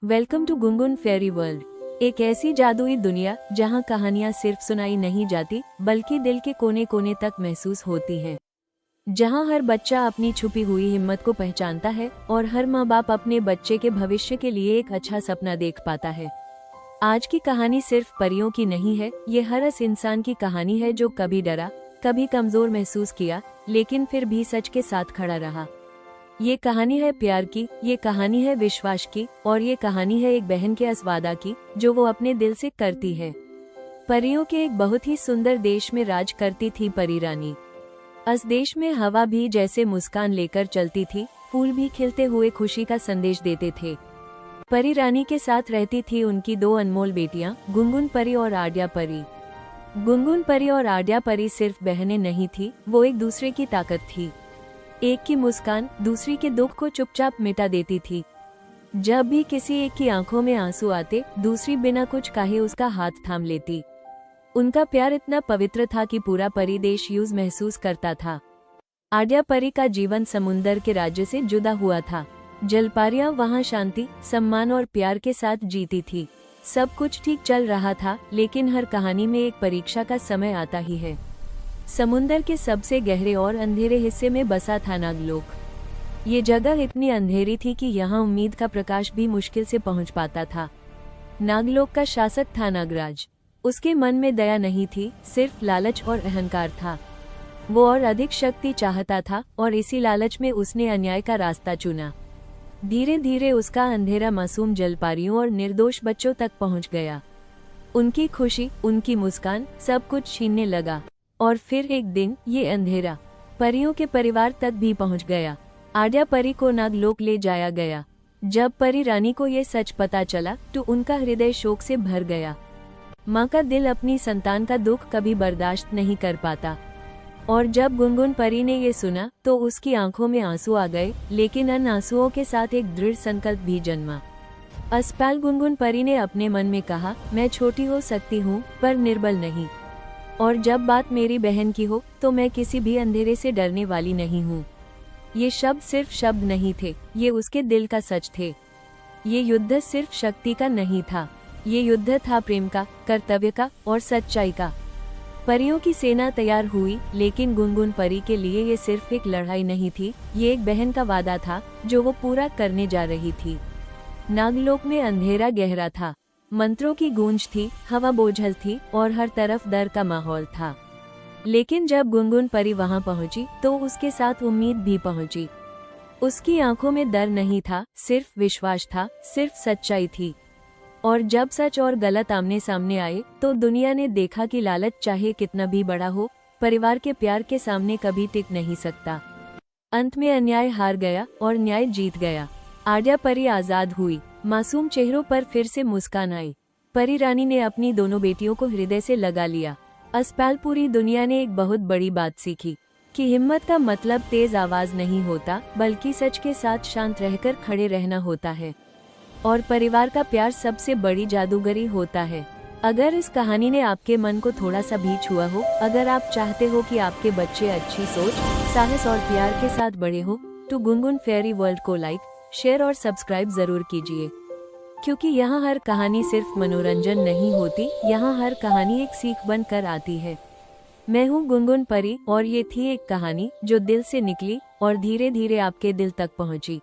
Welcome to Gungun fairy world, एक ऐसी जादुई दुनिया जहां कहानियां सिर्फ सुनाई नहीं जाती बल्कि दिल के कोने कोने तक महसूस होती हैं। जहां हर बच्चा अपनी छुपी हुई हिम्मत को पहचानता है और हर माँ बाप अपने बच्चे के भविष्य के लिए एक अच्छा सपना देख पाता है। आज की कहानी सिर्फ परियों की नहीं है, ये हर उस इंसान की कहानी है जो कभी डरा, कभी कमजोर महसूस किया, लेकिन फिर भी सच के साथ खड़ा रहा। ये कहानी है प्यार की, ये कहानी है विश्वास की, और ये कहानी है एक बहन के इस वादा की जो वो अपने दिल से करती है। परियों के एक बहुत ही सुंदर देश में राज करती थी परी रानी। इस देश में हवा भी जैसे मुस्कान लेकर चलती थी, फूल भी खिलते हुए खुशी का संदेश देते थे। परी रानी के साथ रहती थी उनकी दो अनमोल बेटियां, गुनगुन परी और आड्या परी। गुनगुन परी और आड्या परी सिर्फ बहनें नहीं थी, वो एक दूसरे की ताकत थी। एक की मुस्कान दूसरी के दुख को चुपचाप मिटा देती थी। जब भी किसी एक की आंखों में आंसू आते, दूसरी बिना कुछ कहे उसका हाथ थाम लेती। उनका प्यार इतना पवित्र था कि पूरा परी देश यूज महसूस करता था। आड्या परी का जीवन समुंदर के राज्य से जुदा हुआ था। जलपारियां वहां शांति, सम्मान और प्यार के साथ जीती थी। सब कुछ ठीक चल रहा था, लेकिन हर कहानी में एक परीक्षा का समय आता ही है। समुंदर के सबसे गहरे और अंधेरे हिस्से में बसा था नागलोक। ये जगह इतनी अंधेरी थी कि यहाँ उम्मीद का प्रकाश भी मुश्किल से पहुंच पाता था। नागलोक का शासक था नागराज। उसके मन में दया नहीं थी, सिर्फ लालच और अहंकार था। वो और अधिक शक्ति चाहता था और इसी लालच में उसने अन्याय का रास्ता चुना। धीरे धीरे उसका अंधेरा मासूम जलपारियों और निर्दोष बच्चों तक पहुंच गया। उनकी खुशी, उनकी मुस्कान, सब कुछ छीनने लगा। और फिर एक दिन ये अंधेरा परियों के परिवार तक भी पहुंच गया। आड्या परी को नागलोक ले जाया गया। जब परी रानी को ये सच पता चला तो उनका हृदय शोक से भर गया। माँ का दिल अपनी संतान का दुख कभी बर्दाश्त नहीं कर पाता। और जब गुनगुन परी ने ये सुना तो उसकी आंखों में आंसू आ गए, लेकिन उन आंसुओं के साथ एक दृढ़ संकल्प भी जन्मा। इस पल गुनगुन परी ने अपने मन में कहा, मैं छोटी हो सकती हूँ पर निर्बल नहीं। और जब बात मेरी बहन की हो तो मैं किसी भी अंधेरे से डरने वाली नहीं हूँ। ये शब्द सिर्फ शब्द नहीं थे, ये उसके दिल का सच थे। ये युद्ध सिर्फ शक्ति का नहीं था, ये युद्ध था प्रेम का, कर्तव्य का और सच्चाई का। परियों की सेना तैयार हुई, लेकिन गुनगुन परी के लिए ये सिर्फ एक लड़ाई नहीं थी, ये एक बहन का वादा था जो वो पूरा करने जा रही थी। नागलोक में अंधेरा गहरा था, मंत्रों की गूंज थी, हवा बोझल थी और हर तरफ डर का माहौल था। लेकिन जब गुनगुन परी वहां पहुंची तो उसके साथ उम्मीद भी पहुंची। उसकी आंखों में डर नहीं था, सिर्फ विश्वास था, सिर्फ सच्चाई थी। और जब सच और गलत आमने सामने आए तो दुनिया ने देखा कि लालच चाहे कितना भी बड़ा हो, परिवार के प्यार के सामने कभी टिक नहीं सकता। अंत में अन्याय हार गया और न्याय जीत गया। आड्या परी आजाद हुई, मासूम चेहरों पर फिर से मुस्कान आई। परी रानी ने अपनी दोनों बेटियों को हृदय से लगा लिया। इस पल पूरी दुनिया ने एक बहुत बड़ी बात सीखी कि हिम्मत का मतलब तेज आवाज नहीं होता, बल्कि सच के साथ शांत रहकर खड़े रहना होता है। और परिवार का प्यार सबसे बड़ी जादूगरी होता है। अगर इस कहानी ने आपके मन को थोड़ा सा भी छुआ हो, अगर आप चाहते हो कि आपके बच्चे अच्छी सोच, साहस और प्यार के साथ बड़े हो, तो गुनगुन फेयरी वर्ल्ड को लाइक, शेयर और सब्सक्राइब जरूर कीजिए। क्योंकि यहाँ हर कहानी सिर्फ मनोरंजन नहीं होती, यहाँ हर कहानी एक सीख बन कर आती है। मैं हूँ गुनगुन परी और ये थी एक कहानी जो दिल से निकली और धीरे धीरे आपके दिल तक पहुँची।